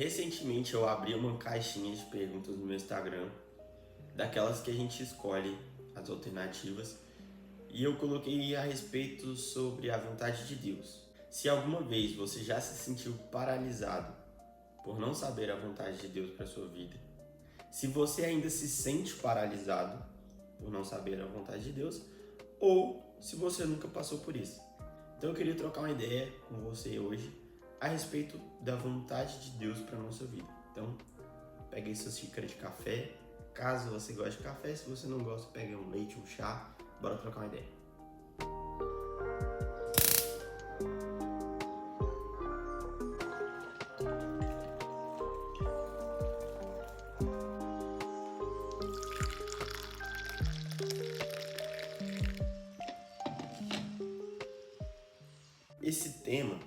Recentemente eu abri uma caixinha de perguntas no meu Instagram, daquelas que a gente escolhe as alternativas, e eu coloquei a respeito sobre a vontade de Deus. Se alguma vez você já se sentiu paralisado por não saber a vontade de Deus para sua vida, se você ainda se sente paralisado por não saber a vontade de Deus, ou se você nunca passou por isso. Então eu queria trocar uma ideia com você hoje a respeito da vontade de Deus para a nossa vida. Então, pegue suas xícaras de café, caso você goste de café. Se você não gosta, pegue um leite, um chá, bora trocar uma ideia. Esse tema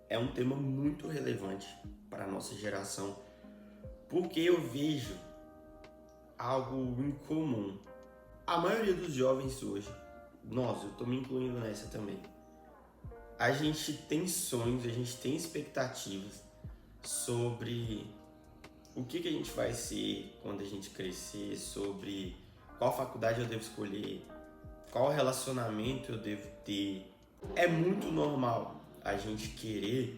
é um tema muito relevante para a nossa geração, porque eu vejo algo incomum. A maioria dos jovens hoje, eu estou me incluindo nessa também, a gente tem sonhos, a gente tem expectativas sobre o que a gente vai ser quando a gente crescer, sobre qual faculdade eu devo escolher, qual relacionamento eu devo ter. É muito normal a gente querer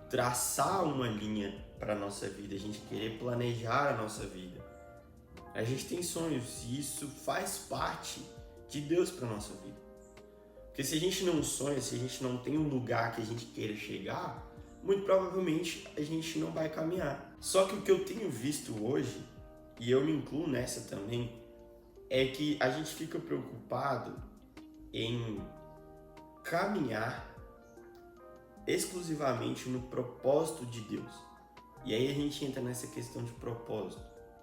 traçar uma linha para a nossa vida, a gente querer planejar a nossa vida. A gente tem sonhos e isso faz parte de Deus para a nossa vida. Porque se a gente não sonha, se a gente não tem um lugar que a gente queira chegar, muito provavelmente a gente não vai caminhar. Só que o que eu tenho visto hoje, e eu me incluo nessa também, é que a gente fica preocupado em caminhar exclusivamente no propósito de Deus. E aí a gente entra nessa questão de propósito.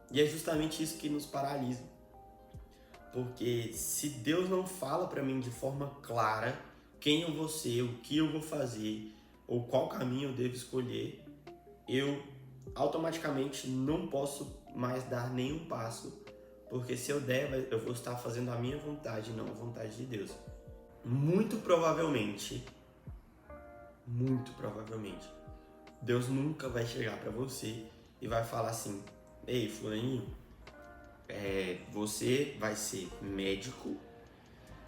E é justamente isso que nos paralisa. Porque se Deus não fala para mim de forma clara quem eu vou ser, o que eu vou fazer, ou qual caminho eu devo escolher, eu automaticamente não posso mais dar nenhum passo, porque se eu der, eu vou estar fazendo a minha vontade, não a vontade de Deus. Muito provavelmente, Deus nunca vai chegar para você e vai falar assim: ei, fulaninho, você vai ser médico,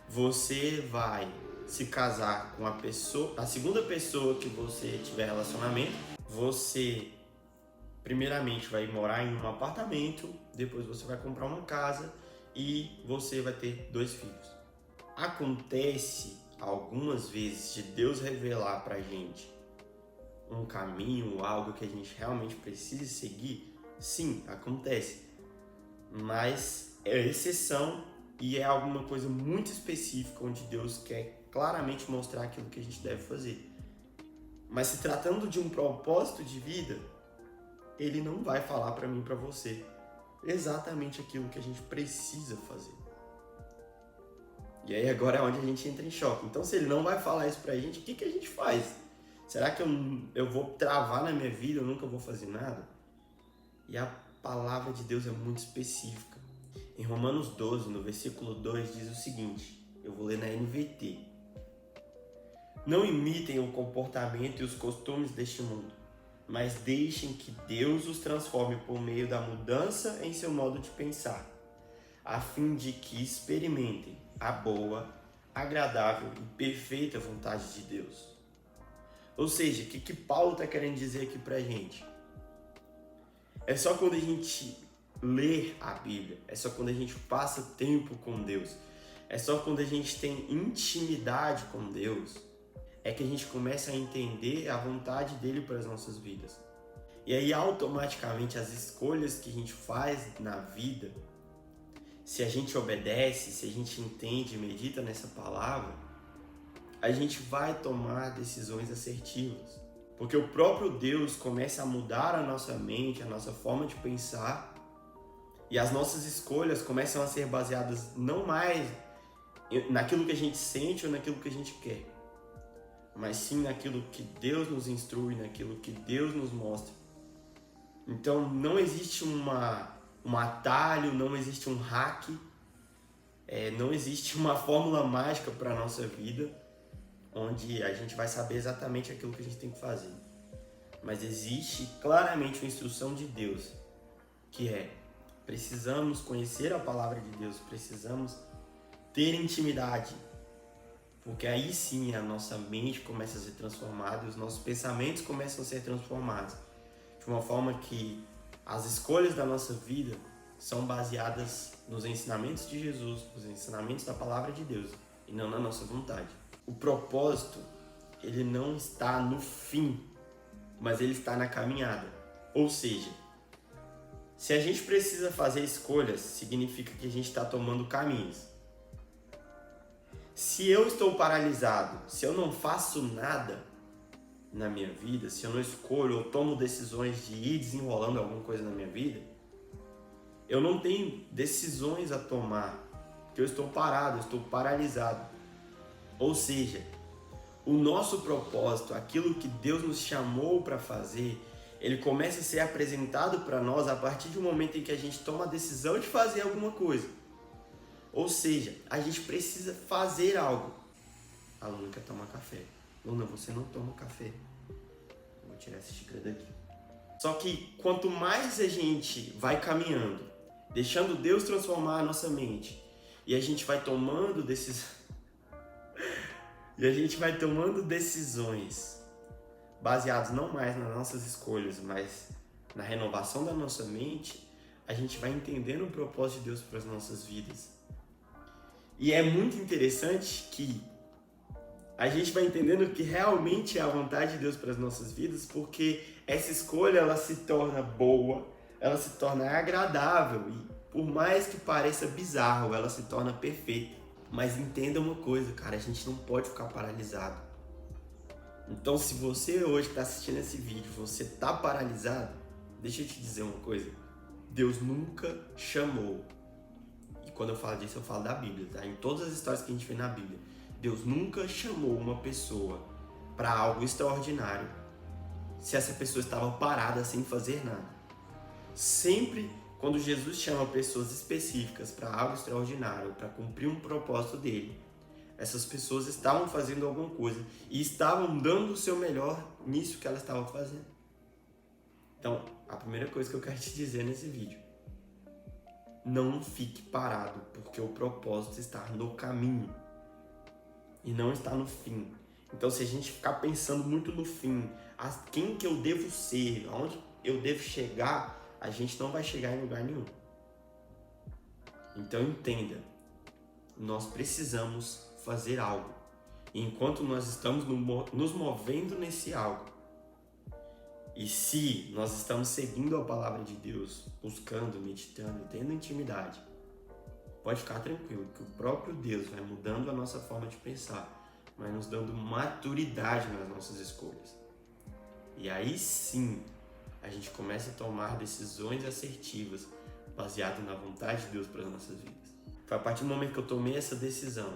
você vai se casar com a segunda pessoa que você tiver relacionamento, você primeiramente vai morar em um apartamento, depois você vai comprar uma casa e você vai ter 2 filhos. Acontece algumas vezes de Deus revelar pra gente um caminho, algo que a gente realmente precisa seguir? Sim, acontece. Mas é exceção e é alguma coisa muito específica onde Deus quer claramente mostrar aquilo que a gente deve fazer. Mas se tratando de um propósito de vida, Ele não vai falar pra mim e pra você exatamente aquilo que a gente precisa fazer. E aí agora é onde a gente entra em choque. Então, se Ele não vai falar isso pra gente, o que a gente faz? Será que eu vou travar na minha vida, eu nunca vou fazer nada? E a palavra de Deus é muito específica. Em Romanos 12, no versículo 2, diz o seguinte, eu vou ler na NVT. Não imitem o comportamento e os costumes deste mundo, mas deixem que Deus os transforme por meio da mudança em seu modo de pensar, a fim de que experimentem a boa, agradável e perfeita vontade de Deus. Ou seja, o que Paulo está querendo dizer aqui pra gente? É só quando a gente lê a Bíblia, é só quando a gente passa tempo com Deus, é só quando a gente tem intimidade com Deus, é que a gente começa a entender a vontade dele para as nossas vidas. E aí automaticamente as escolhas que a gente faz na vida, se a gente obedece, se a gente entende e medita nessa palavra, a gente vai tomar decisões assertivas. Porque o próprio Deus começa a mudar a nossa mente, a nossa forma de pensar, e as nossas escolhas começam a ser baseadas não mais naquilo que a gente sente ou naquilo que a gente quer, mas sim naquilo que Deus nos instrui, naquilo que Deus nos mostra. Então não existe um atalho, não existe um hack, não existe uma fórmula mágica para a nossa vida, onde a gente vai saber exatamente aquilo que a gente tem que fazer. mas existe claramente uma instrução de Deus, que é: precisamos conhecer a palavra de Deus, precisamos ter intimidade, porque aí sim a nossa mente começa a ser transformada e os nossos pensamentos começam a ser transformados, de uma forma que as escolhas da nossa vida são baseadas nos ensinamentos de Jesus, nos ensinamentos da palavra de Deus, e não na nossa vontade. O propósito, ele não está no fim, mas ele está na caminhada. Ou seja, se a gente precisa fazer escolhas, significa que a gente está tomando caminhos. Se eu estou paralisado, se eu não faço nada na minha vida, se eu não escolho ou tomo decisões de ir desenrolando alguma coisa na minha vida, eu não tenho decisões a tomar, porque eu estou parado, eu estou paralisado. Ou seja, o nosso propósito, aquilo que Deus nos chamou para fazer, ele começa a ser apresentado para nós a partir do momento em que a gente toma a decisão de fazer alguma coisa. Ou seja, a gente precisa fazer algo. A Luna quer tomar café. Luna, você não toma café. Vou tirar essa xícara daqui. Só que quanto mais a gente vai caminhando, deixando Deus transformar a nossa mente, e a gente vai tomando decisões baseadas não mais nas nossas escolhas, mas na renovação da nossa mente, a gente vai entendendo o propósito de Deus para as nossas vidas. E é muito interessante que a gente vai entendendo que realmente é a vontade de Deus para as nossas vidas, porque essa escolha ela se torna boa, ela se torna agradável e por mais que pareça bizarro, ela se torna perfeita. Mas entenda uma coisa, cara, a gente não pode ficar paralisado. Então, se você hoje está assistindo esse vídeo, você está paralisado, deixa eu te dizer uma coisa. Deus nunca chamou. E quando eu falo disso, eu falo da Bíblia, tá? Em todas as histórias que a gente vê na Bíblia, Deus nunca chamou uma pessoa para algo extraordinário se essa pessoa estava parada sem fazer nada. Sempre quando Jesus chama pessoas específicas para algo extraordinário, para cumprir um propósito dele, essas pessoas estavam fazendo alguma coisa e estavam dando o seu melhor nisso que elas estavam fazendo. Então, a primeira coisa que eu quero te dizer nesse vídeo: não fique parado, porque o propósito está no caminho e não está no fim. Então, se a gente ficar pensando muito no fim, quem que eu devo ser, aonde eu devo chegar, a gente não vai chegar em lugar nenhum. Então, entenda, nós precisamos fazer algo. E enquanto nós estamos nos movendo nesse algo, e se nós estamos seguindo a palavra de Deus, buscando, meditando e tendo intimidade, pode ficar tranquilo que o próprio Deus vai mudando a nossa forma de pensar, vai nos dando maturidade nas nossas escolhas. E aí sim, a gente começa a tomar decisões assertivas baseadas na vontade de Deus para as nossas vidas. Foi a partir do momento que eu tomei essa decisão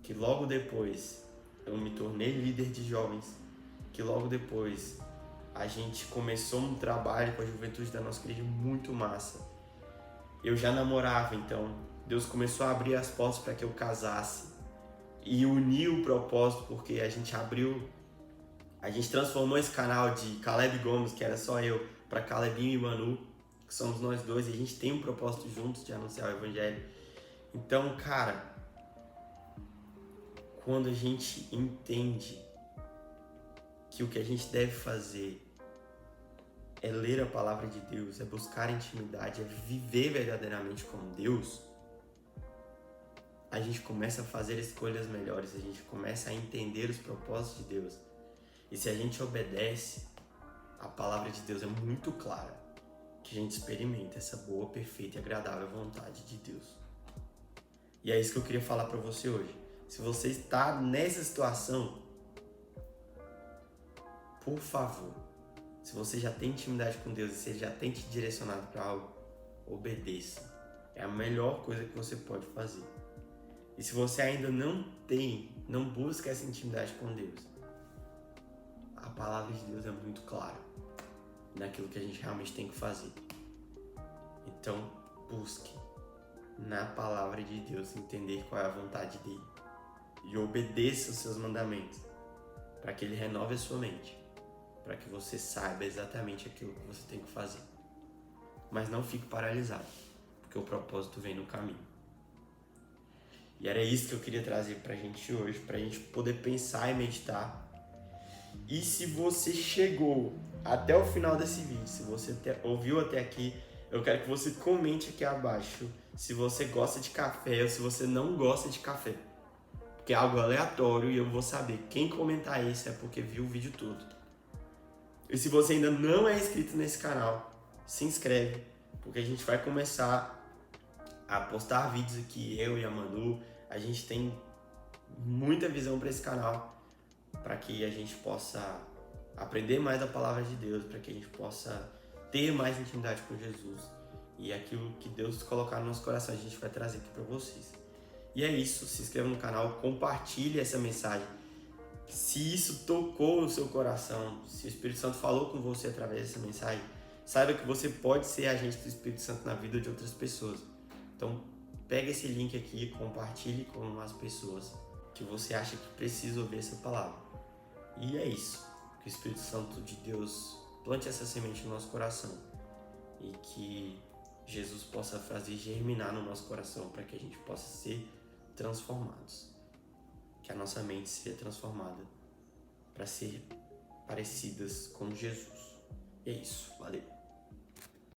que logo depois eu me tornei líder de jovens, que logo depois a gente começou um trabalho com a juventude da nossa igreja muito massa. Eu já namorava, então Deus começou a abrir as portas para que eu casasse e uniu o propósito, porque a gente transformou esse canal de Caleb Gomes, que era só eu, para Calebinho e Manu, que somos nós dois, e a gente tem um propósito juntos de anunciar o evangelho. Então, cara, quando a gente entende que o que a gente deve fazer é ler a palavra de Deus, é buscar intimidade, é viver verdadeiramente com Deus, a gente começa a fazer escolhas melhores, a gente começa a entender os propósitos de Deus. E se a gente obedece, a palavra de Deus é muito clara, que a gente experimenta essa boa, perfeita e agradável vontade de Deus. E é isso que eu queria falar para você hoje. Se você está nessa situação, por favor, se você já tem intimidade com Deus e se Ele já tem te direcionado para algo, obedeça. É a melhor coisa que você pode fazer. E se você ainda não busca essa intimidade com Deus, a palavra de Deus é muito clara naquilo que a gente realmente tem que fazer. Então, busque na palavra de Deus entender qual é a vontade dele e obedeça os seus mandamentos para que ele renove a sua mente, para que você saiba exatamente aquilo que você tem que fazer. Mas não fique paralisado, porque o propósito vem no caminho. E era isso que eu queria trazer pra gente hoje, pra gente poder pensar e meditar. E se você chegou até o final desse vídeo, se você ouviu até aqui, eu quero que você comente aqui abaixo se você gosta de café ou se você não gosta de café. Porque é algo aleatório e eu vou saber. Quem comentar isso é porque viu o vídeo todo. E se você ainda não é inscrito nesse canal, se inscreve, porque a gente vai começar a postar vídeos aqui, eu e a Manu. A gente tem muita visão para esse canal, para que a gente possa aprender mais da palavra de Deus, para que a gente possa ter mais intimidade com Jesus. E aquilo que Deus colocar no nosso coração, a gente vai trazer aqui para vocês. E é isso, se inscreva no canal, compartilhe essa mensagem. Se isso tocou no seu coração, se o Espírito Santo falou com você através dessa mensagem, saiba que você pode ser agente do Espírito Santo na vida de outras pessoas. Então, pega esse link aqui e compartilhe com as pessoas que você acha que precisa ouvir essa palavra. E é isso. Que o Espírito Santo de Deus plante essa semente no nosso coração e que Jesus possa fazer germinar no nosso coração para que a gente possa ser transformados. Que a nossa mente seja transformada para ser parecidas com Jesus. E é isso. Valeu!